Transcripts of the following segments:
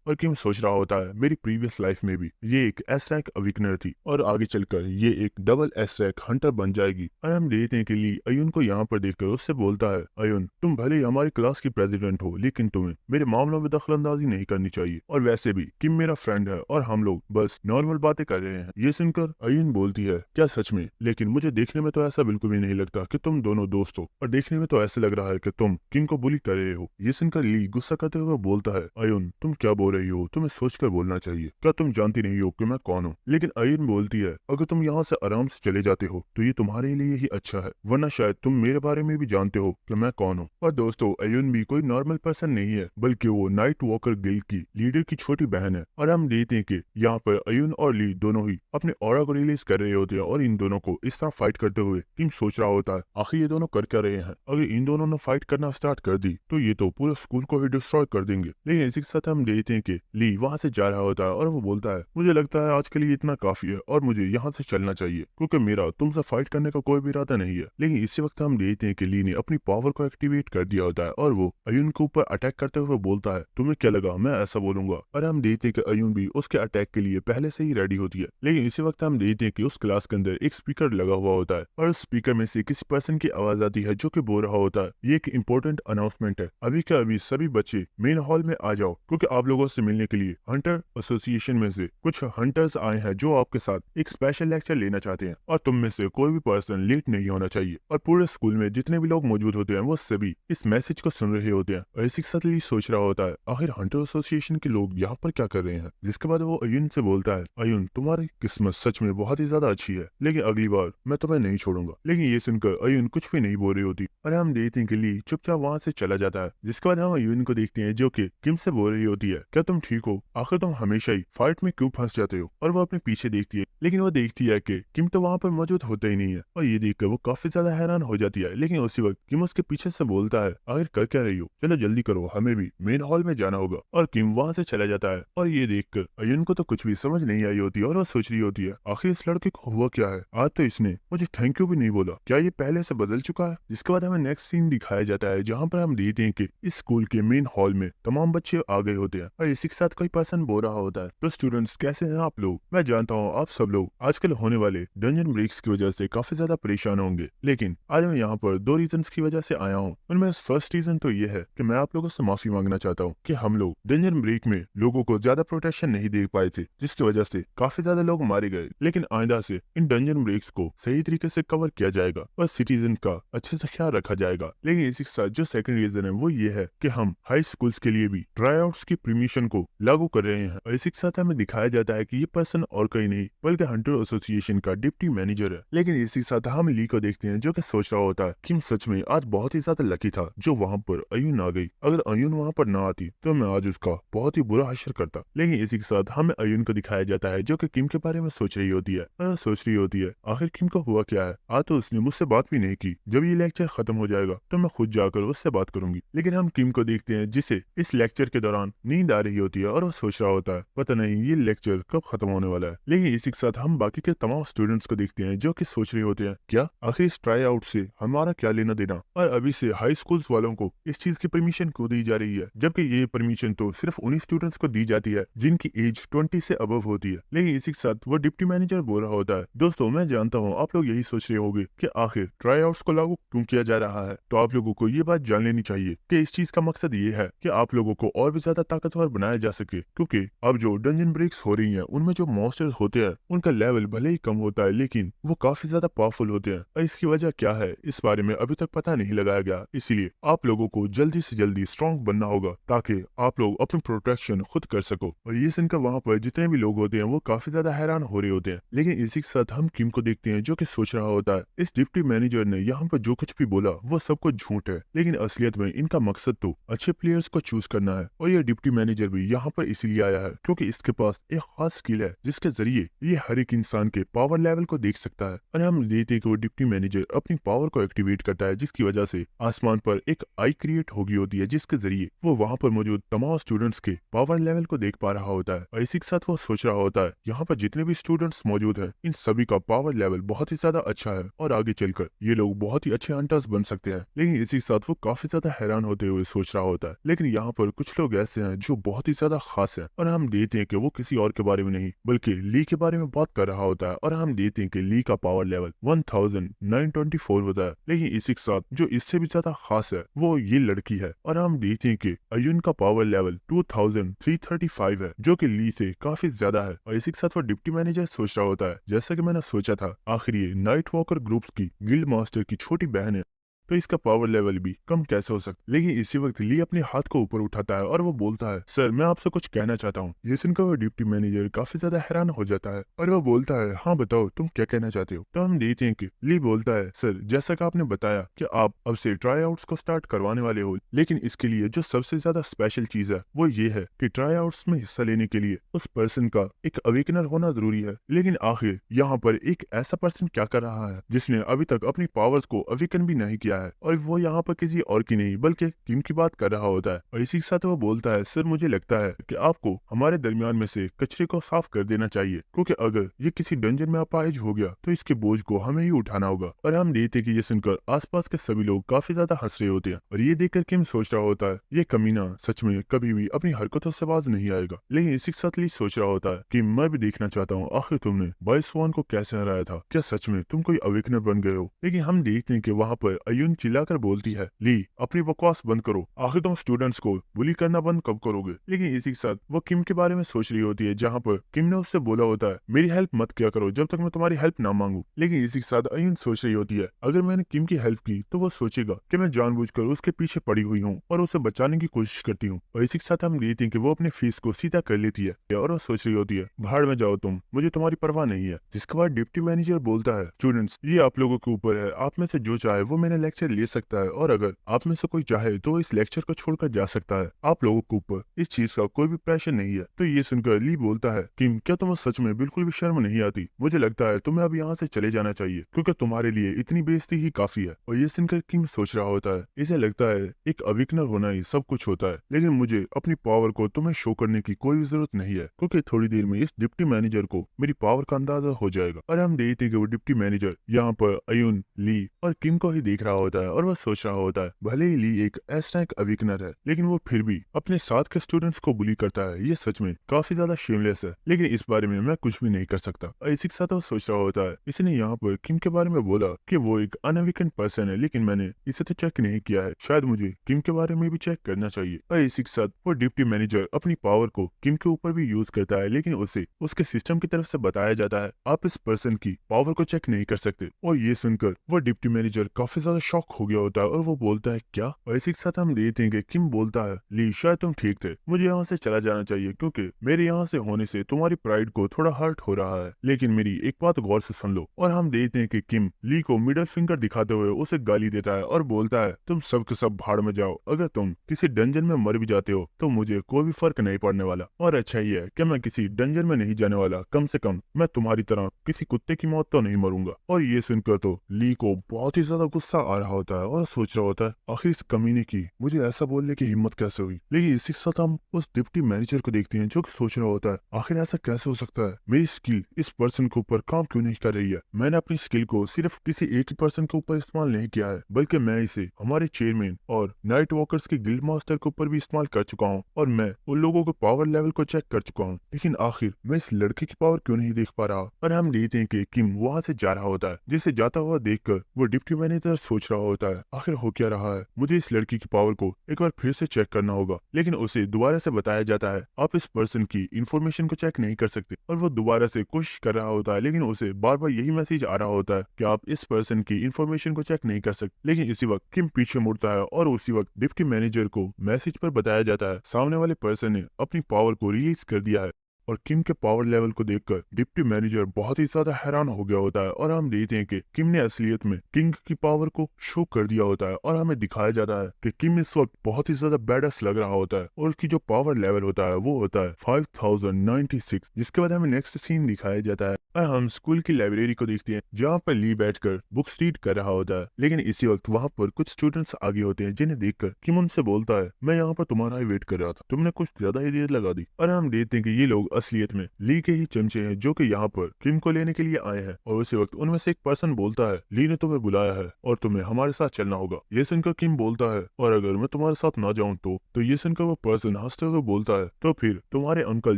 और किम सोच रहा होता है मेरी प्रीवियस लाइफ में भी ये एक एस रैंक अविकनर थी और आगे चलकर ये एक डबल एस रैंक हंटर बन जाएगी। और हम देखने के लिए अयुन को यहाँ पर देखकर उससे बोलता है, अयुन तुम भले ही हमारी क्लास की प्रेसिडेंट हो लेकिन तुम्हें मेरे मामलों में दखलंदाजी नहीं करनी चाहिए, और वैसे भी किम मेरा फ्रेंड है और हम लोग बस नॉर्मल बातें कर रहे हैं। ये सुनकर अयुन बोलती है, क्या सच में? लेकिन मुझे देखने में तो ऐसा बिल्कुल भी नहीं लगता कि तुम दोनों दोस्त हो, और देखने में तो ऐसे लग रहा है कि तुम किम को बुली कर रहे हो। ये सुनकर ली गुस्सा करते हुए बोलता है, अयुन तुम क्या बोल रही हो? तुम्हें सोचकर बोलना चाहिए। क्या तुम जानती नहीं हो कि मैं कौन हूँ? लेकिन अयुन बोलती है, अगर तुम यहाँ से आराम से चले जाते हो तो ये तुम्हारे लिए ही अच्छा है, वरना शायद तुम मेरे बारे में भी जानते हो कि मैं कौन हूँ। और दोस्तों अयुन भी कोई नॉर्मल पर्सन नहीं है, बल्कि वो नाइट वॉकर गिल्ड की लीडर की छोटी बहन है। और हम देखते हैं कि यहाँ पर अयुन और ली दोनों ही अपने ऑरा को रिलीज कर रहे होते हैं, और इन दोनों को इस तरह फाइट करते हुए किम सोच रहा होता है, आखिर ये दोनों कर क्या रहे हैं? अगर इन दोनों ने फाइट करना स्टार्ट कर दी तो ये तो पूरे स्कूल को ही डिस्ट्रॉय कर देंगे। लेकिन इसी के साथ हम देखते हैं कि ली वहां से जा रहा होता है और वो बोलता है, मुझे लगता है आज के लिए इतना काफी है और मुझे यहाँ से चलना चाहिए, क्योंकि मेरा तुमसे फाइट करने का कोई भी इरादा नहीं है। लेकिन इसी वक्त हम देखते हैं कि ली ने अपनी पावर को एक्टिवेट कर दिया होता है और वो अयुन के ऊपर अटैक करते हुए बोलता है, तुम्हें क्या लगा मैं ऐसा बोलूंगा? और हम देखते हैं कि अयुन भी उसके अटैक के लिए पहले से ही रेडी होती है। लेकिन इसी वक्त हम देखते हैं कि उस क्लास के अंदर एक स्पीकर लगा हुआ होता है और उस स्पीकर में से किसी पर्सन की आवाज आती है जो कि बोल रहा होता है, ये एक इंपॉर्टेंट अनाउंसमेंट है, अभी के अभी सभी बच्चे मेन हॉल में आ जाओ, क्योंकि आप लोगों से मिलने के लिए हंटर एसोसिएशन में से कुछ हंटर्स आए हैं जो आपके साथ एक स्पेशल लेक्चर लेना चाहते हैं, और तुम में से कोई भी पर्सन लेट नहीं होना चाहिए। और पूरे स्कूल में जितने भी लोग मौजूद होते हैं वो सभी इस मैसेज को सुन रहे होते हैं। और इसी के साथ ली सोच रहा होता है, आखिर हंटर एसोसिएशन के लोग यहाँ पर क्या कर रहे हैं? जिसके बाद वो अयुन से बोलता है, अयुन तुम्हारी किस्मत सच में बहुत ही ज्यादा अच्छी है, लेकिन अगली बार मैं तुम्हें नहीं छोड़ूंगा। लेकिन ये सुनकर अयुन कुछ भी नहीं बोल रही होती और हम देखते हैं कि ली चुपचाप वहां से चला जाता है। जिसके बाद हम अयुन को देखते हैं जो कि किम से बोल रही होती है, क्या तुम ठीक हो? आखिर तुम हमेशा ही फाइट में क्यों फंस जाते हो? और वो अपने पीछे देखती है, लेकिन वो देखती है कि किम तो वहां पर मौजूद होता ही नहीं है, और ये देखकर वो काफी ज्यादा हैरान हो जाती है। लेकिन उसी वक्त किम उसके पीछे से बोलता है, आखिर कर क्या रही हो? चलो जल्दी करो, हमें भी मेन हॉल में जाना होगा। और किम वहां से चला जाता है, और ये देखकर अयुन को तो कुछ भी समझ नहीं आई होती और वो सोच रही होती है, आखिर इस लड़के को हुआ क्या है? आज तो इसने मुझे थैंक यू भी नहीं बोला, क्या ये पहले से बदल चुका है? जिसके बाद हमें नेक्स्ट सीन दिखाया जाता है जहाँ पर हम देखते हैं कि इस स्कूल के मेन हॉल में तमाम बच्चे आ गए होते हैं, और इसी के साथ कोई पर्सन बोल रहा होता है, तो स्टूडेंट्स कैसे हैं आप लोग? मैं जानता हूँ आप सब लोग आजकल होने वाले डंजन ब्रेक्स की वजह से काफी ज्यादा परेशान होंगे, लेकिन आज मैं यहाँ पर दो रीजन की वजह से आया हूँ। उनमें फर्स्ट रीजन तो ये है कि मैं आप लोगों से माफी मांगना चाहता हूँ कि हम लोग डंजन ब्रेक में लोगों को ज्यादा प्रोटेक्शन नहीं दे पाए थे, जिसकी वजह से काफी ज्यादा लोग मारे गए। लेकिन आइंदा से इन डंजन ब्रेक्स को सही तरीके से कवर किया जाएगा और सिटीजन का अच्छे से ख्याल रखा जाएगा। लेकिन इसी के साथ जो सेकंड रीजन है वो ये है कि हम हाई स्कूल्स के लिए भी ट्राई आउट्स की परमिशन को लागू कर रहे हैं, और इसी के साथ हमें दिखाया जाता है कि ये पर्सन और कोई नहीं बल्कि हंटर एसोसिएशन का डिप्टी मैनेजर है। लेकिन इसी के साथ हम ली को देखते हैं जो कि सोच रहा होता है कि सच में आज बहुत ही ज्यादा लकी था जो वहाँ पर अयुन आ गई, अगर अयुन वहाँ पर ना आती तो मैं आज उसका बहुत ही बुरा हश्र करता। लेकिन इसी के साथ हमें अयुन को दिखाया जाता है जो कि किम के बारे में सोच रही होती है, और सोच रही होती है आखिर किम को हुआ क्या है, आज तो उसने मुझसे बात भी नहीं की, जब ये लेक्चर खत्म हो जाएगा तो मैं खुद जाकर उससे बात करूंगी। लेकिन हम किम को देखते हैं जिसे इस लेक्चर के दौरान नींद आ रही होती है, और वो सोच रहा होता है पता नहीं ये लेक्चर कब खत्म होने वाला है। लेकिन इसी के साथ हम बाकी के तमाम स्टूडेंट्स को देखते हैं जो कि सोच रहे होते हैं, क्या आखिर इस ट्राई आउट से हमारा क्या लेना देना, और अभी से हाई स्कूल्स वालों को इस चीज की परमिशन क्यों दी जा रही है, जबकि ये परमिशन तो सिर्फ उन्हीं स्टूडेंट्स को दी जाती है जिनकी एज 20 से अबव होती है। लेकिन इसी के साथ वो डिप्टी मैनेजर बोल रहा होता है, दोस्तों मैं जानता हूँ आप लोग यही सोच रहे होंगे कि आखिर ट्राई आउट्स को लागू क्यों किया जा रहा है, तो आप लोगों को ये बात जान लेनी चाहिए कि इस चीज का मकसद ये है कि आप लोगों को और भी ज्यादा ताकतवर बनाया जा सके, क्योंकि अब जो डंजन ब्रेक्स हो रही हैं उनमें जो मॉन्स्टर्स होते हैं उनका लेवल भले ही कम होता है लेकिन वो काफी ज्यादा पावरफुल होते हैं, और इसकी वजह क्या है इस बारे में अभी तक पता नहीं लगाया गया। इसीलिए आप लोगों को जल्दी से जल्दी स्ट्रॉन्ग बनना होगा ताकि आप लोग अपनी प्रोटेक्शन खुद कर सको। और ये सुनकर वहाँ पर जितने भी लोग होते हैं वो काफी ज्यादा हैरान हो रहे होते हैं। लेकिन इसी के साथ हम किम को देखते हैं जो कि सोच रहा होता है, इस डिप्टी मैनेजर ने यहाँ पर जो कुछ भी बोला वो सब कुछ झूठ है, लेकिन असलियत में इनका मकसद तो अच्छे प्लेयर्स को चूज करना है, और ये डिप्टी मैनेजर भी यहाँ पर इसीलिए आया है क्योंकि इसके पास एक खास स्किल है जिसके जरिए ये हर एक इंसान के पावर लेवल को देख सकता है। और हम देखते हैं कि वो डिप्टी मैनेजर अपनी पावर को एक्टिवेट करता है, जिसकी वजह से आसमान पर एक आई क्रिएट होगी होती है, जिसके जरिए वो वहाँ पर मौजूद तमाम स्टूडेंट्स के पावर लेवल को देख पा रहा होता है। और इसी के साथ वो सोच रहा होता है यहाँ पर जितने भी स्टूडेंट्स मौजूद हैं इन सभी का पावर लेवल बहुत ही ज्यादा अच्छा है, और आगे चलकर ये लोग बहुत ही अच्छे हंटर्स बन सकते हैं। लेकिन इसी के साथ वो काफी ज्यादा हैरान होते हुए सोच रहा होता है, लेकिन यहाँ पर कुछ लोग ऐसे हैं जो बहुत ही ज्यादा खास है और हम देखते हैं कि वो किसी और के बारे में नहीं बल्कि ली के बारे में बात कर रहा होता है और हम देखते हैं कि ली का पावर लेवल 1924 होता है। लेकिन इसी के साथ जो इससे भी ज्यादा खास है वो ये लड़की है और हम देखते हैं कि अयुन का पावर लेवल 2335 है जो कि ली से काफी ज्यादा है। और इसी के साथ वो डिप्टी मैनेजर सोच रहा होता है जैसा कि मैंने सोचा था, आखिर ये नाइट वॉकर ग्रुप्स की गिल्ड मास्टर की छोटी बहन है तो इसका पावर लेवल भी कम कैसे हो सकता। लेकिन इसी वक्त ली अपने हाथ को ऊपर उठाता है और वो बोलता है, सर मैं आपसे कुछ कहना चाहता हूँ। ये सुनकर वो डिप्टी मैनेजर काफी ज्यादा हैरान हो जाता है और वो बोलता है, हाँ बताओ तुम क्या कहना चाहते हो। तो हम देखते हैं कि ली बोलता है, सर जैसा कि आपने बताया कि आप अब से ट्राई आउट्स को स्टार्ट करवाने वाले हो, लेकिन इसके लिए जो सबसे ज्यादा स्पेशल चीज है वो ये है कि ट्राई आउट्स में हिस्सा लेने के लिए उस पर्सन का एक अवेकनर होना जरूरी है। लेकिन आखिर यहाँ पर एक ऐसा पर्सन क्या कर रहा है जिसने अभी तक अपनी पावर्स को अवेकन भी नहीं किया है और वो यहाँ पर किसी और की नहीं बल्कि किम की बात कर रहा होता है। और इसी के साथ वो बोलता है, सर मुझे लगता है कि आपको हमारे दरमियान में से कचरे को साफ कर देना चाहिए क्योंकि अगर ये किसी डंजन में अपाहिज हो गया तो इसके बोझ को हमें ही उठाना होगा। और हम देखते हैं कि ये सुनकर आसपास के सभी लोग काफी ज्यादा हंस रहे होते हैं और ये देखकर किम सोच रहा होता है, ये कमीना सच में कभी भी अपनी हरकतों से बाज नहीं आएगा। लेकिन इसी के साथ ली सोच रहा होता है कि मैं भी देखना चाहता हूँ आखिर तुमने बाई स्वान को कैसे हराया था, क्या सच में तुम कोई अवेकनर बन गए हो। लेकिन हम देखते हैं कि वहाँ पर अयुन चिल्लाकर बोलती है, ली अपनी बकवास बंद करो, आखिर तुम स्टूडेंट्स को बुली करना बंद कब करोगे। लेकिन इसी के साथ वो किम के बारे में सोच रही होती है जहाँ पर किम ने उससे बोला होता है, मेरी हेल्प मत किया करो जब तक मैं तुम्हारी हेल्प ना मांगू। लेकिन इसी के साथ अयुन सोच रही होती है, अगर मैंने किम की हेल्प की तो वो सोचेगा कि मैं जानबूझकर उसके पीछे पड़ी हुई हूँ और उसे बचाने की कोशिश करती हूँ। और इसी के साथ हम देखते हैं कि वो अपने फीस को सीधा कर लेती है और वो सोच रही होती है, भाड़ में जाओ तुम, मुझे तुम्हारी परवाह नहीं है। जिसके बाद डिप्टी मैनेजर बोलता है, स्टूडेंट्स ये आप लोगों के ऊपर है, आप में से जो चाहे वो मैंने लेक्चर ले सकता है और अगर आप में से कोई चाहे तो इस लेक्चर को छोड़कर जा सकता है, आप लोगों के ऊपर इस चीज का कोई भी प्रेशर नहीं है। तो ये सुनकर ली बोलता है, किम क्या तुम्हें सच में बिल्कुल भी शर्म नहीं आती, मुझे लगता है तुम्हें अब यहाँ से चले जाना चाहिए क्योंकि तुम्हारे लिए इतनी बेइज्जती ही काफी है। और ये सुनकर किम सोच रहा होता है, इसे लगता है एक अवेकनर होना ही सब कुछ होता है, लेकिन मुझे अपनी पावर को तुम्हें शो करने की कोई जरूरत नहीं है क्योंकि थोड़ी देर में इस डिप्टी मैनेजर को मेरी पावर का अंदाजा हो जाएगा। और हम देखते हैं कि वो डिप्टी मैनेजर यहाँ पर अयुन, ली और किम को ही देख रहा होता है और वह सोच रहा होता है, भले ही ली एक एस्ट्रैक अवेकनर है लेकिन वो फिर भी अपने साथ के स्टूडेंट्स को बुली करता है, ये सच में काफी ज्यादा शेमलेस है, लेकिन इस बारे में मैं कुछ भी नहीं कर सकता। और इसी के साथ वो सोच रहा होता है, इसने यहाँ पर किम के बारे में बोला कि वो एक अनअवेकन पर्सन है, लेकिन मैंने इसे तो चेक नहीं किया है, शायद मुझे किम के बारे में भी चेक करना चाहिए। और इसी के साथ वो डिप्टी मैनेजर अपनी पावर को किम के ऊपर भी यूज करता है, लेकिन उसे उसके सिस्टम की तरफ से बताया जाता है, आप इस पर्सन की पावर को चेक नहीं कर सकते। और ये सुनकर वो डिप्टी मैनेजर काफी ज्यादा शॉक हो गया होता है और वो बोलता है, क्या। और इसी के साथ हम देखते हैं कि किम बोलता है, ली शायद तुम ठीक थे, मुझे यहाँ से चला जाना चाहिए क्योंकि मेरे यहाँ से होने से तुम्हारी प्राइड को थोड़ा हर्ट हो रहा है, लेकिन मेरी एक बात गौर से सुन लो। और हम देखते हैं कि किम ली को मिडल फिंगर दिखाते हुए उसे गाली देता है और बोलता है, तुम सब के सब भाड़ में जाओ, अगर तुम किसी डंजन में मर भी जाते हो तो मुझे कोई भी फर्क नहीं पड़ने वाला। और अच्छा ही है कि मैं किसी डंजन में नहीं जाने वाला, कम से कम मैं तुम्हारी तरह किसी कुत्ते की मौत तो नहीं मरूंगा। और ये सुनकर तो ली को बहुत ही ज्यादा गुस्सा आ रहा होता है और सोच रहा होता है, आखिर इस कमीने की मुझे ऐसा बोलने की हिम्मत कैसे हुई। लेकिन इसी के साथ हम उस डिप्टी मैनेजर को देखते हैं जो कि सोच रहा होता है, आखिर ऐसा कैसे हो सकता है, मेरी स्किल इस पर्सन के ऊपर काम क्यों नहीं कर रही है। मैंने अपनी स्किल को सिर्फ किसी एक ही पर्सन के ऊपर इस्तेमाल नहीं किया है, बल्कि मैं इसे हमारे चेयरमैन और नाइट वॉकर्स के गिल्ड मास्टर के ऊपर भी इस्तेमाल कर चुका हूँ और मैं उन लोगों के पावर लेवल को चेक कर चुका हूँ, लेकिन आखिर मैं इस लड़के की पावर क्यों नहीं देख पा रहा। और हम देखते हैं कि किम वहाँ से जा रहा होता है, जिसे जाता हुआ देखकर वो डिप्टी मैनेजर सोच रहा होता है, आखिर हो क्या रहा है, मुझे इस लड़की की पावर को एक बार फिर से चेक करना होगा। लेकिन उसे दोबारा से बताया जाता है, आप इस पर्सन की इंफॉर्मेशन को चेक नहीं कर सकते। और वो दोबारा से कोशिश कर रहा होता है, लेकिन उसे बार बार यही मैसेज आ रहा होता है कि आप इस पर्सन की इंफॉर्मेशन को चेक नहीं कर सकते। लेकिन इसी वक्त किम पीछे मुड़ता है और उसी वक्त डिप्टी मैनेजर को मैसेज पर बताया जाता है, सामने वाले पर्सन ने अपनी पावर को रिलीज कर दिया है। और किम के पावर लेवल को देखकर डिप्टी मैनेजर बहुत ही ज्यादा हैरान हो गया होता है और हम देखते हैं कि किम ने असलियत में किंग की पावर को शो कर दिया होता है और हमें दिखाया जाता है कि किम इस वक्त बहुत ही ज्यादा बैडस लग रहा होता है और उसकी जो पावर लेवल होता है वो होता है 5096। जिसके बाद हमें नेक्स्ट सीन दिखाया जाता है और हम स्कूल की लाइब्रेरी को देखते हैं जहाँ पर ली बैठकर बुक्स रीड कर रहा होता है। लेकिन इसी वक्त वहाँ पर कुछ स्टूडेंट्स आगे होते हैं जिन्हें देखकर किम उनसे बोलता है, मैं यहाँ पर तुम्हारा ही वेट कर रहा था, तुमने कुछ ज्यादा ही देर लगा दी। और हम देखते हैं कि ये लोग असलियत में ली के ही चमचे हैं जो कि यहाँ पर किम को लेने के लिए आए हैं। और उसी वक्त उनमें से एक पर्सन बोलता है, ली ने तुम्हें बुलाया है और तुम्हें हमारे साथ चलना होगा। ये सुनकर किम बोलता है, और अगर मैं तुम्हारे साथ ना जाऊं तो ये सुनकर वो पर्सन हंसते हुए बोलता है, तो फिर तुम्हारे अंकल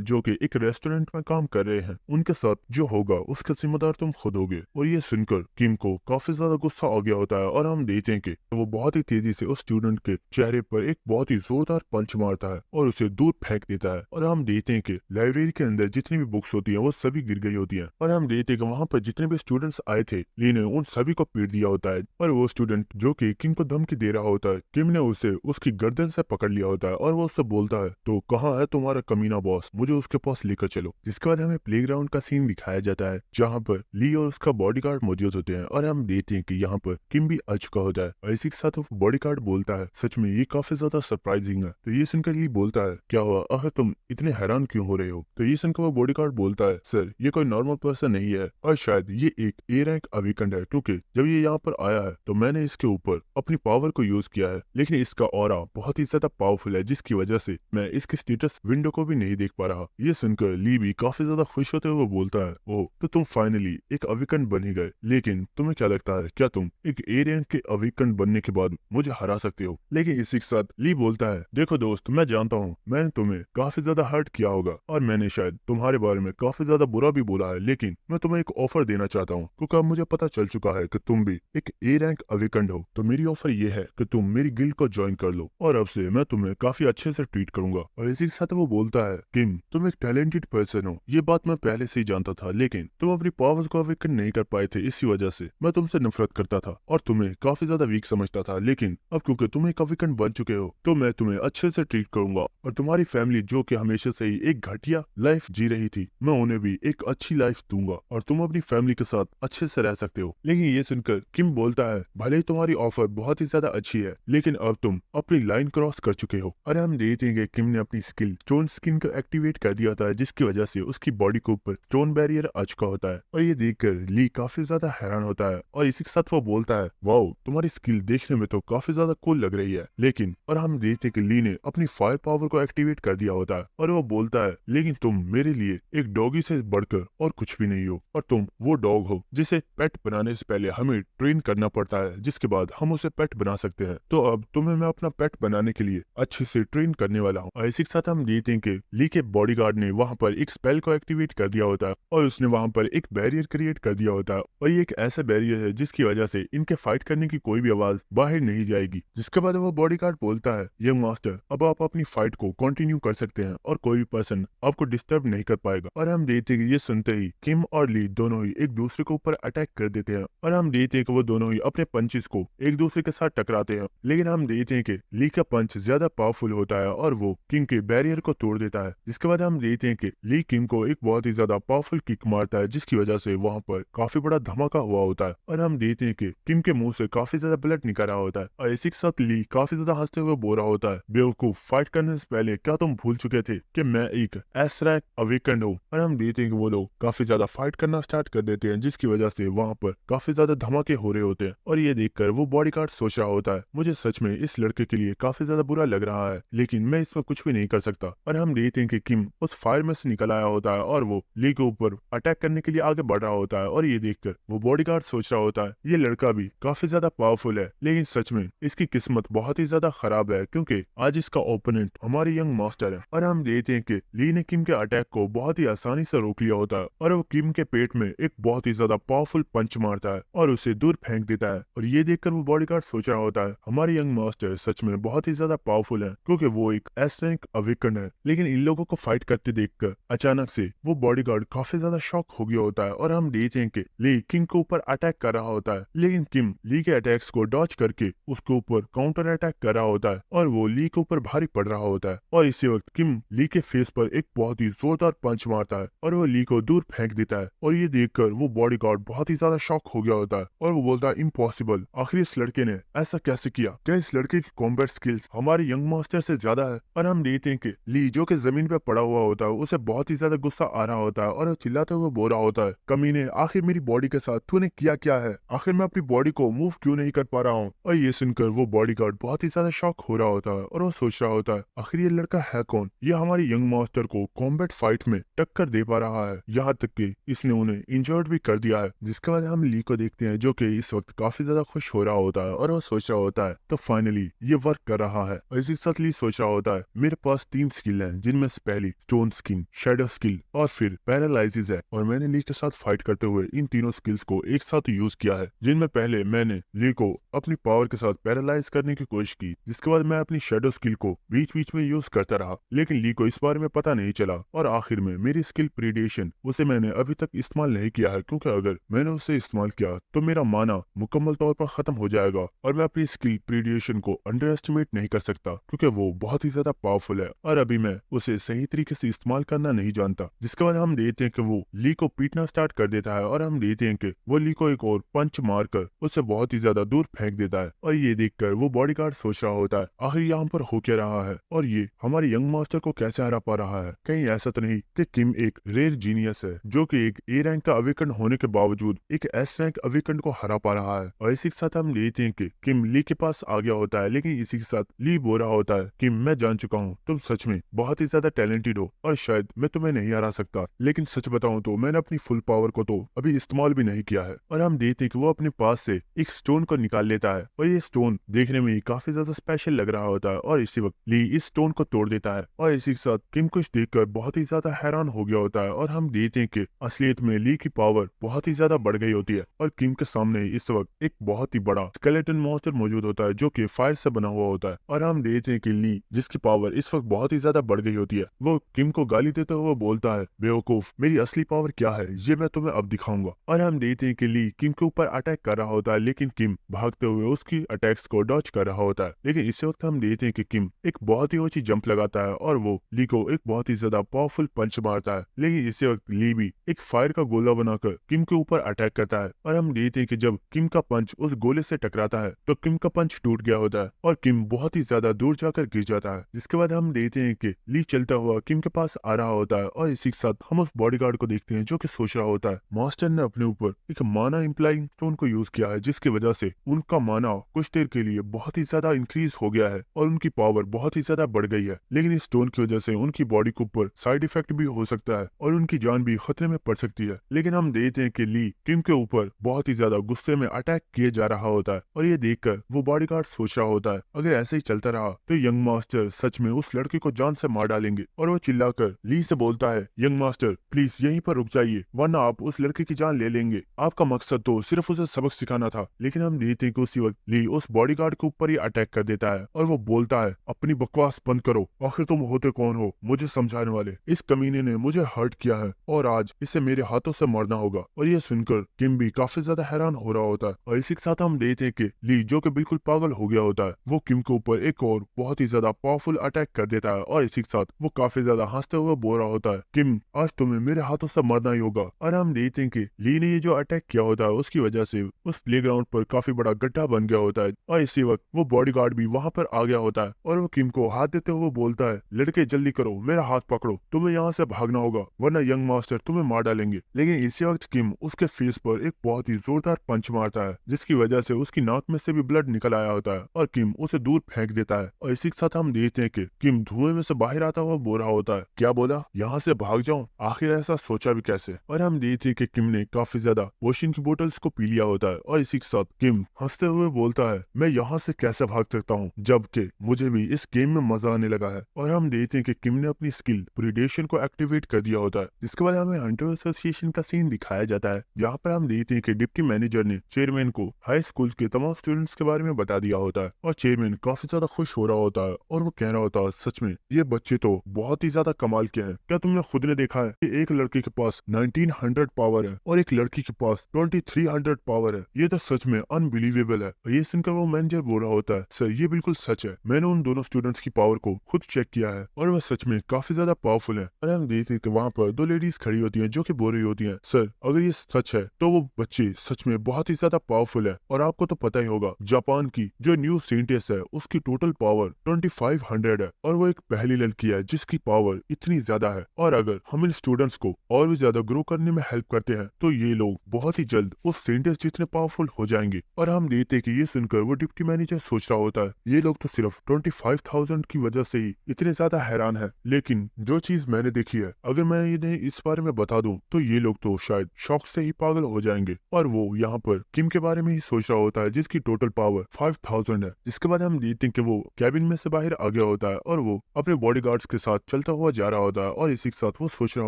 जो कि एक रेस्टोरेंट में काम कर रहे हैं उनके साथ जो होगा उसका जिम्मेदार तुम खुद होगे। और ये सुनकर किम को काफी ज्यादा गुस्सा आ गया होता है और हम देखते हैं कि वो बहुत ही तेजी से उस स्टूडेंट के चेहरे पर एक बहुत ही जोरदार पंच मारता है और उसे दूर फेंक देता है। और हम देखते हैं कि लाइब्रेरी के अंदर जितनी भी बुक्स होती हैं वो सभी गिर गई होती हैं। और हम देखते हैं कि वहाँ पर जितने भी स्टूडेंट्स आए थे, ली ने उन सभी को पीट दिया होता है। और वो स्टूडेंट जो कि किम को धमकी दे रहा होता है, किम ने उसे उसकी गर्दन से पकड़ लिया होता है और वो उससे बोलता है, तो कहाँ है तुम्हारा कमीना बॉस, मुझे उसके पास लेकर चलो। जिसके बाद हमें प्लेग्राउंड का सीन दिखाया जाता है जहाँ पर ली और उसका बॉडीगार्ड मौजूद होते हैं। और हम देखते हैं कि यहाँ पर किम भी आ चुका होता है और इसी के साथ वो बॉडीगार्ड बोलता है, सच में ये काफी ज्यादा सरप्राइजिंग है। तो ये सुनकर ली बोलता है, क्या हुआ, आखिर तुम इतने हैरान क्यों हो रहे हो। तो ये सुनकर वो बॉडीगार्ड बोलता है, सर ये कोई नॉर्मल पर्सन नहीं है और शायद ये एक ए रैंक अविकंड है, क्योंकि जब ये यहाँ पर आया है तो मैंने इसके ऊपर अपनी पावर को यूज किया है, लेकिन इसका ऑरा बहुत ही ज्यादा पावरफुल है जिसकी वजह से मैं इसके स्टेटस विंडो को भी नहीं देख पा रहा। ये सुनकर ली भी काफी ज्यादा खुश होते हुए बोलता है, ओह तो तुम फाइनली एक अविकंड बन ही गए, लेकिन तुम्हें क्या लगता है क्या तुम एक ए रैंक के अविकंड बनने के बाद मुझे हरा सकते हो। लेकिन इसी के साथ ली बोलता है, देखो दोस्त मैं जानता हूँ मैंने तुम्हें काफी ज्यादा हर्ट किया होगा और मैंने शायद तुम्हारे बारे में काफी ज्यादा बुरा भी बोला है, लेकिन मैं तुम्हें एक ऑफर देना चाहता हूँ क्योंकि अब मुझे पता चल चुका है कि तुम भी एक ए रैंक अविकंड हो। तो मेरी ऑफर ये है कि तुम मेरी गिल्ड को ज्वाइन कर लो और अब से मैं तुम्हें काफी अच्छे से ट्रीट करूंगा। और इसी के साथ वो बोलता है, किम तुम एक टैलेंटेड पर्सन हो, ये बात मैं पहले से ही जानता था, लेकिन तुम अपनी पावर्स को अवेकन नहीं कर पाए थे, इसी वजह से मैं तुमसे नफरत करता था और तुम्हें काफी ज्यादा वीक समझता था। लेकिन अब क्योंकि तुम एक अवेकन बन चुके हो तो मैं तुम्हें अच्छे से ट्रीट करूंगा और तुम्हारी फैमिली जो कि हमेशा से ही एक घटिया लाइफ जी रही थी, मैं उन्हें भी एक अच्छी लाइफ दूंगा और तुम अपनी फैमिली के साथ अच्छे से रह सकते हो। लेकिन ये सुनकर किम बोलता है, भले ही तुम्हारी ऑफर बहुत ही ज्यादा अच्छी है, लेकिन अब तुम अपनी लाइन क्रॉस कर चुके हो। और हम देखते हैं कि किम ने अपनी स्किल स्टोन स्किन को एक्टिवेट कर दिया था, जिसकी वजह से उसकी बॉडी के ऊपर स्टोन बैरियर आ चुका होता है। और ये देखकर ली काफी ज्यादा हैरान होता है और इसी के साथ वो बोलता है, वाओ तुम्हारी स्किल देखने में तो काफी ज्यादा कूल लग रही है, लेकिन और हम देखते हैं कि ली ने अपनी फायर पावर को एक्टिवेट कर दिया होता है और वो बोलता है, लेकिन तुम मेरे लिए एक डॉगी से बढ़कर और कुछ भी नहीं हो और तुम वो डॉग हो जिसे पेट बनाने से पहले हमें ट्रेन करना पड़ता है, जिसके बाद हम उसे पेट बना सकते हैं। तो अब तुम्हें मैं अपना पेट बनाने के लिए अच्छे से ट्रेन करने वाला हूँ। और इसी के साथ हम देखते हैं कि ली के बॉडीगार्ड ने वहाँ पर एक स्पेल को एक्टिवेट कर दिया होता है और उसने वहाँ पर एक बैरियर क्रिएट कर दिया होता है। और ये एक ऐसा बैरियर है जिसकी वजह से इनके फाइट करने की कोई भी आवाज बाहर नहीं जाएगी। जिसके बाद वो बॉडीगार्ड बोलता है, यंग मास्टर अब आप अपनी फाइट को कंटिन्यू कर सकते हैं और कोई भी पर्सन आपको डिस्टर्ब नहीं कर पाएगा। और हम देखते हैं कि ये सुनते ही किम और ली दोनों ही एक दूसरे के ऊपर अटैक कर देते हैं और हम देखते हैं कि वो दोनों ही अपने पंचेस को एक दूसरे के साथ टकराते हैं। लेकिन हम देखते हैं कि ली का पंच ज्यादा पावरफुल होता है और वो किम के बैरियर को तोड़ देता है। जिसके बाद हम देखते हैं कि ली किम को एक बहुत ही ज्यादा पावरफुल किक मारता है, जिसकी वजह से वहाँ पर काफी बड़ा धमाका हुआ होता है। और हम देखते हैं कि किम के मुंह से काफी ज्यादा ब्लड निकल रहा होता है और इसी के साथ ली काफी ज्यादा हंसते हुए बोल रहा होता है, बेवकूफ फाइट करने से पहले क्या तुम भूल चुके थे कि मैं एक एस रैंक अवेकंड हूँ। और हम देखते हैं कि वो लोग काफी ज्यादा फाइट करना स्टार्ट कर देते हैं, जिसकी वजह से वहाँ पर काफी ज्यादा धमाके हो रहे होते हैं। और ये देखकर वो बॉडीगार्ड सोच रहा होता है, मुझे सच में इस लड़के के लिए काफी ज्यादा बुरा लग रहा है, लेकिन मैं इसमें कुछ भी नहीं कर सकता। और हम देखते हैं कि किम उस फायर में से निकल आया होता है और वो ली के ऊपर अटैक करने के लिए आगे बढ़ रहा होता है। और ये देखकर वो बॉडीगार्ड सोच रहा होता है, ये लड़का भी काफी ज्यादा पावरफुल है, लेकिन सच में इसकी किस्मत बहुत ही ज्यादा खराब है क्योंकि आज इसका ओपोनेंट हमारे यंग मास्टर है। और हम देखते हैं कि ली ने किम के अटैक को बहुत ही आसानी से रोक लिया होता है और वो किम के पेट में एक बहुत ही ज्यादा पावरफुल पंच मारता है और उसे दूर फेंक देता है। और ये देखकर वो बॉडीगार्ड सोच रहा होता है, हमारे यंग मास्टर सच में बहुत ही ज्यादा पावरफुल है क्योंकि वो एक एस रैंक अवेकन है। लेकिन इन लोगों को फाइट करते देखकर अचानक से वो बॉडीगार्ड काफी ज्यादा शॉक हो गया होता है और हम देखते हैं कि ली किम के ऊपर अटैक कर रहा होता है, लेकिन किम ली के अटैक्स को डॉज करके उसके ऊपर काउंटर अटैक कर रहा होता है और वो ली के ऊपर भारी पड़ रहा होता है। और इसी वक्त किम ली के फेस पर एक बहुत ही जोरदार पंच मारता है और वो ली को दूर फेंक देता है। और ये देखकर वो बॉडीगार्ड बहुत ही ज्यादा शॉक हो गया होता है और वो बोलता है, इम्पॉसिबल, आखिर इस लड़के ने ऐसा कैसे किया, क्या इस लड़के की कॉम्बैट स्किल्स हमारे यंग मास्टर से ज्यादा है। और हम देखते हैं कि ली जो कि जमीन पे पड़ा हुआ होता है उसे बहुत ही ज्यादा गुस्सा आ रहा होता है और वो चिल्लाते हुए हुए बोल रहा होता है, कमीने आखिर मेरी बॉडी के साथ तूने किया क्या है, आखिर मैं अपनी बॉडी को मूव क्यों नहीं कर पा रहा हूँ। और ये सुनकर वो बॉडीगार्ड बहुत ही ज्यादा शॉक हो रहा होता है और वो सोच रहा होता है आखिर ये लड़का है कौन, ये हमारे यंग मास्टर को कॉम्बैट फाइट में टक्कर दे पा रहा है, यहाँ तक कि इसने उन्हें इंजर्ड भी कर दिया है। जिसके बाद हम ली को देखते हैं जो कि इस वक्त काफी ज्यादा खुश हो रहा होता है और वो सोच रहा होता है तो फाइनली ये वर्क कर रहा है। और इसी के साथ ली सोच रहा होता है मेरे पास 3 स्किल हैं जिनमें से पहली स्टोन स्किन, शेडो स्किल और फिर पैरालाइसिस है, और मैंने ली के साथ फाइट करते हुए इन तीनों स्किल्स को एक साथ यूज किया है, जिनमें पहले मैंने ली को अपनी पावर के साथ पैरालाइज करने की कोशिश की, जिसके बाद मैं अपनी शेडो स्किल को बीच बीच में यूज करता रहा, लेकिन ली को इस बारे में पता नहीं चला और आखिर में मेरी स्किल प्रीडेशन उसे मैंने अभी तक इस्तेमाल नहीं किया है, क्योंकि अगर मैंने उसे इस्तेमाल किया तो मेरा माना मुकम्मल तौर पर खत्म हो जाएगा और मैं अपनी स्किल प्रीडेशन को अंडर एस्टिमेट नहीं कर सकता, क्योंकि वो बहुत ही ज्यादा पावरफुल है और अभी मैं उसे सही तरीके से इस्तेमाल करना नहीं जानता। जिसके बाद हम देखते हैं कि वो ली को पीटना स्टार्ट कर देता है और हम देखते हैं कि वो ली को एक और पंच मारकर उसे बहुत ही ज्यादा दूर फेंक देता है। और ये देखकर वो बॉडीगार्ड सोच रहा होता है आखिर यहाँ पर हो क्या रहा है और ये हमारे यंग मास्टर को कैसे हरा पा रहा है, कहीं ऐसा तो नहीं कि किम एक रेयर जीनियस है जो कि एक ए रैंक का अवेकन होने के बावजूद एक एस रैंक अवेकन को हरा पा रहा है। और इसी के साथ हम देखते हैं कि किम ली के पास आ गया होता है, लेकिन इसी के साथ ली बोल रहा होता है कि मैं जान चुका हूँ तुम सच में बहुत ही ज्यादा टैलेंटेड हो और शायद मैं तुम्हें नहीं हरा सकता, लेकिन सच बताऊं तो मैंने अपनी फुल पावर को तो अभी इस्तेमाल भी नहीं किया है। और हम देखते हैं कि वो अपने पास से एक स्टोन को निकाल लेता है और ये स्टोन देखने में काफी ज्यादा स्पेशल लग रहा होता है और इसी वक्त ली इस स्टोन को तोड़ देता है और इसी के साथ किम कुछ देखकर बहुत ही ज्यादा हैरान हो गया होता है। और हम देखते हैं कि असलियत में ली की पावर बहुत ही ज्यादा बढ़ गई होती है और किम के सामने इस वक्त एक बहुत ही बड़ा स्केलेटन मॉन्स्टर मौजूद होता है जो कि फायर से बना हुआ होता है। और हम देखते हैं कि ली जिसकी पावर इस वक्त बहुत ही ज्यादा बढ़ गई होती है वो किम को गाली देते हुए बोलता है बेवकूफ, मेरी असली पावर क्या है ये मैं तुम्हें अब दिखाऊंगा। और हम देखते हैं कि ली किम के ऊपर अटैक कर रहा होता है, लेकिन किम भागते हुए उसकी अटैक्स को डॉज कर रहा होता है। लेकिन इसी वक्त हम देखते हैं कि किम एक बहुत ही ऊंची जंप लगाता है और वो ली को एक बहुत ही ज्यादा पावरफुल पंच मारता है। लेकिन इसी वक्त ली भी एक फायर का गोला बनाकर किम के ऊपर अटैक करता है और हम देखते हैं कि जब किम का पंच उस गोले से टकराता है तो किम का पंच टूट गया होता है और किम बहुत ही ज्यादा दूर जाकर गिर जाता है। जिसके बाद हम देखते हैं कि ली चलता हुआ किम के पास आ रहा होता है और इसी के साथ हम उस बॉडीगार्ड को देखते हैं जो कि सोच रहा होता है मास्टर ने अपने ऊपर एक माना इम्प्लाइंग स्टोन को यूज किया है, जिसकी वजह से उनका माना कुछ देर के लिए बहुत ही ज्यादा इंक्रीज हो गया है और उनकी पावर बहुत ही ज्यादा बढ़ गई है। लेकिन इस स्टोन की वजह से उनकी बॉडी के ऊपर साइड इफेक्ट भी हो सकता है और उनकी जान भी खतरे में पड़ सकती है। लेकिन हम देखते हैं कि ली किम के ऊपर बहुत ही ज्यादा गुस्से में अटैक किए जा रहा होता है और ये देखकर वो बॉडीगार्ड सोच रहा होता है अगर ऐसे ही चलता रहा तो यंग मास्टर सच में उस लड़के को जान से मार डालेंगे। और वो चिल्लाकर ली से बोलता है यंग मास्टर प्लीज यहीं पर रुक जाइए वरना आप उस लड़के की जान ले लेंगे, आपका मकसद तो सिर्फ उसे सबक सिखाना था। लेकिन हम देखते हैं कि उसी वक्त ली उस बॉडीगार्ड के ऊपर ही अटैक कर देता है और वो बोलता है अपनी बकवास बंद करो, आखिर तुम होते कौन हो मुझे समझाने वाले, इस कमीने ने मुझे हर्ट किया है और आज इसे मेरे हाथों से मरना होगा। और ये सुनकर किम भी काफी ज्यादा हैरान हो रहा होता है और इसी के साथ हम देखते हैं कि ली जो कि बिल्कुल पागल हो गया होता है वो किम के ऊपर एक और बहुत ही ज्यादा पावरफुल अटैक कर देता है और इसी के साथ वो काफी ज्यादा हंसते हुए बोल रहा होता है किम आज तुम्हें मेरे हाथों से मरना ही होगा। और हम देखते हैं कि ली ने ये जो अटैक किया होता है उसकी वजह से उस प्लेग्राउंड पर काफी बड़ा गड्ढा बन गया होता है और इसी वक्त वो बॉडीगार्ड भी वहां पर आ गया होता है और वो किम को हाथ देते हुए बोलता है लड़के जल्दी करो मेरा हाथ पकड़ो, तुम्हें यहाँ से भागना होगा वरना यंग मास्टर तुम्हें मार डालेंगे। लेकिन इसी वक्त किम उसके फेस पर एक बहुत ही जोरदार पंच मारता है जिसकी वजह से उसकी नाक में से भी ब्लड निकल आया होता है और किम उसे दूर फेंक देता है। और इसी के साथ हम देखते हैं कि किम धुएं में से बाहर आता हुआ बोल रहा होता है क्या बोला, यहाँ से भाग जाऊं, आखिर ऐसा सोचा भी कैसे। और हम देखते हैं कि किम ने काफी ज्यादा पोशन की बोतल्स को पी लिया होता है और इसी के साथ किम हंसते हुए बोलता है मैं यहाँ से कैसे भाग सकता हूँ जबकि मुझे भी इस गेम में मजा आने लगा है। और हम देखते हैं कि किम ने अपनी स्किल प्रीडेशन को एक्टिवेट कर दिया होता है। जिसके बाद हमें हंटर एसोसिएशन का सीन दिखाया जाता है जहाँ पर हम देखते हैं कि डिप्टी मैनेजर ने चेयरमैन को हाई स्कूल के तमाम स्टूडेंट्स के बारे में बता दिया होता है और चेयरमैन काफी ज्यादा खुश हो रहा होता है और वो कह रहा होता है सच में ये बच्चे तो बहुत ही ज्यादा कमाल के हैं, क्या तुमने खुद ने देखा है कि एक लड़के के पास 1900 पावर है और एक लड़की के पास 2300 पावर है, ये तो सच में अनबिलीवेबल है। और ये सुनकर वो मैनेजर बोल रहा होता है सर ये बिल्कुल सच है, मैंने उन दोनों स्टूडेंट्स की पावर को खुद चेक किया है और वह सच में काफी ज्यादा पावरफुल है। और हम देखते हैं कि वहाँ पर दो लेडीज खड़ी होती हैं जो कि बोल रही होती हैं सर अगर ये सच है तो वो बच्चे सच में बहुत ही ज्यादा पावरफुल है और आपको तो पता ही होगा जापान की जो न्यू साइंटिस्ट है उसकी टोटल पावर 2500 है और वो एक पहली लड़की है जिसकी पावर इतनी ज्यादा है और अगर हम इन स्टूडेंट्स को और भी ज्यादा ग्रो करने में हेल्प करते हैं, तो ये लोग बहुत ही जल्द उस साइंटिस्ट जितने पावरफुल हो जाएंगे। और हम देखते हैं कि ये सुनकर वो डिप्टी मैनेजर सोच रहा होता है ये लोग तो सिर्फ 25,000 की वजह से ही इतने ज्यादा हैरान है, लेकिन जो चीज मैंने देखी है अगर मैं इन्हें इस बारे में बता दूं तो ये लोग तो शायद शौक से ही पागल हो जाएंगे। और वो यहाँ पर किम के बारे में ही सोच रहा होता है जिसकी टोटल पावर 5,000 है। जिसके बाद हम देखते हैं कि वो कैबिन में से बाहर आ गया होता है और वो अपने बॉडीगार्ड्स के साथ चलता हुआ जा रहा होता है और इसी के साथ वो सोच रहा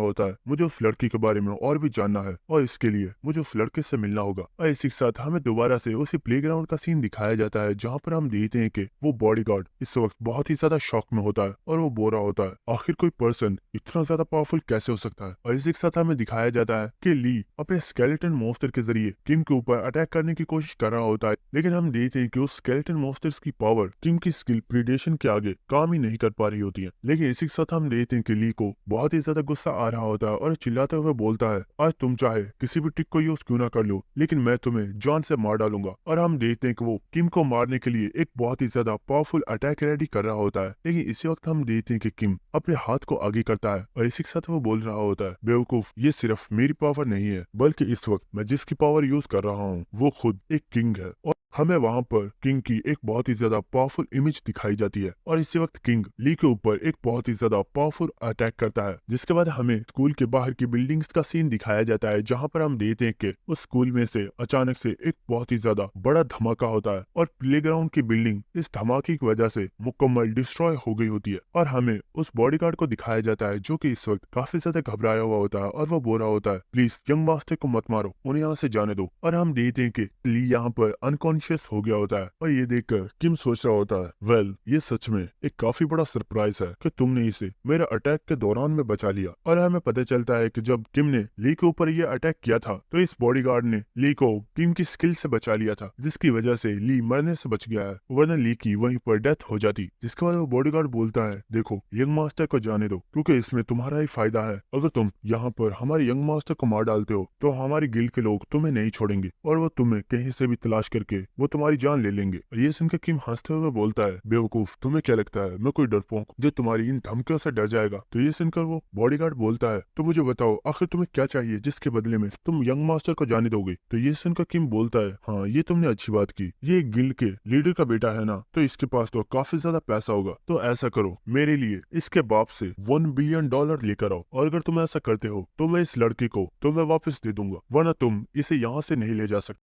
होता है मुझे उस लड़की के बारे में और भी जानना है और इसके लिए मुझे उस लड़के से मिलना होगा। और इसी के साथ हमें दोबारा से उसी प्लेग्राउंड का सीन दिखाया जाता है जहाँ पर हम देखते हैं कि वो बॉडीगार्ड इस वक्त बहुत ही ज्यादा शॉक में होता है और वो बोल रहा होता है आखिर कोई पर्सन इतना ज्यादा पावरफुल कैसे हो सकता है। और इसी के साथ हमें दिखाया जाता है कि ली अपने स्केलेटन मॉन्स्टर के जरिए किम के ऊपर अटैक करने की कोशिश कर रहा होता है, लेकिन हम देखते हैं कि उस स्केलेटन मॉन्स्टर्स की पावर किम की स्किल प्रीडेशन के आगे काम ही नहीं कर पा रही होती है। लेकिन इसी के साथ हम देखते हैं कि ली को बहुत ही ज्यादा गुस्सा आ रहा होता है और चिल्लाते हुए बोलता है आज तुम चाहे किसी भी ट्रिक को यूज क्यों ना कर लो लेकिन मैं तुम्हें जान से मार डालूंगा। और हम देखते हैं कि वो किम को मारने के लिए एक बहुत ही ज्यादा पावरफुल अटैक रेडी कर रहा होता है, लेकिन इसी वक्त हम देखते हैं कि किम अपने हाथ को आगे करता है और इसी के साथ वो बोल रहा होता है बेवकूफ ये सिर्फ मेरी पावर नहीं है बल्कि इस वक्त मैं जिसकी पावर यूज कर रहा हूँ वो खुद एक किंग है। और हमें वहां पर किंग की एक बहुत ही ज्यादा पावरफुल इमेज दिखाई जाती है और इसी वक्त किंग ली के ऊपर एक बहुत ही ज्यादा पावरफुल अटैक करता है। जिसके बाद हमें स्कूल के बाहर की बिल्डिंग्स का सीन दिखाया जाता है जहां पर हम देखते हैं कि उस स्कूल में से अचानक से एक बहुत ही ज्यादा बड़ा धमाका होता है और प्लेग्राउंड की बिल्डिंग इस धमाके की वजह से मुकम्मल डिस्ट्रॉय हो गई होती है। और हमें उस बॉडीगार्ड को दिखाया जाता है जो कि इस वक्त काफी ज्यादा घबराया हुआ होता है और वो बोल रहा होता है प्लीज यंग मास्टर को मत मारो, उन्हें यहाँ से जाने दो। और हम देखते हैं कि ली यहाँ पर अनकॉन्शियस हो गया होता है और ये देखकर किम सोच रहा होता है वेल ये सच में एक काफी बड़ा सरप्राइज है कि तुमने इसे मेरे अटैक के दौरान में बचा लिया। और हमें पता चलता है कि जब किम ने ली के ऊपर ये अटैक किया था तो इस बॉडीगार्ड ने ली को किम की स्किल से बचा लिया था जिसकी वजह से ली मरने से बच गया है, वरना ली की वहीं पर डेथ हो जाती। जिसके बाद वो बॉडीगार्ड बोलता है देखो यंग मास्टर को जाने दो क्योंकि इसमें तुम्हारा ही फायदा है, अगर तुम यहाँ पर हमारे यंग मास्टर को मार डालते हो तो हमारी गिल्ड के लोग तुम्हें नहीं छोड़ेंगे और वो तुम्हें कहीं से भी तलाश करके वो तुम्हारी जान ले लेंगे। और ये सुनकर किम हंसते हुए बोलता है बेवकूफ तुम्हें क्या लगता है मैं कोई डरपोक जो तुम्हारी इन धमकियों से डर जाएगा। तो ये सुनकर वो बॉडीगार्ड बोलता है तो मुझे बताओ आखिर तुम्हें क्या चाहिए जिसके बदले में तुम यंग मास्टर को जाने दोगे। तो ये सुनकर किम बोलता है हाँ ये तुमने अच्छी बात की, ये एक गिल्ड के लीडर का बेटा है ना तो इसके पास तो काफी ज्यादा पैसा होगा, तो ऐसा करो मेरे लिए इसके बाप से $1 बिलियन लेकर आओ और अगर तुम ऐसा करते हो तो मैं इस लड़के को तुम्हें वापस दे दूंगा, वरना तुम इसे यहाँ से नहीं ले जा सकते।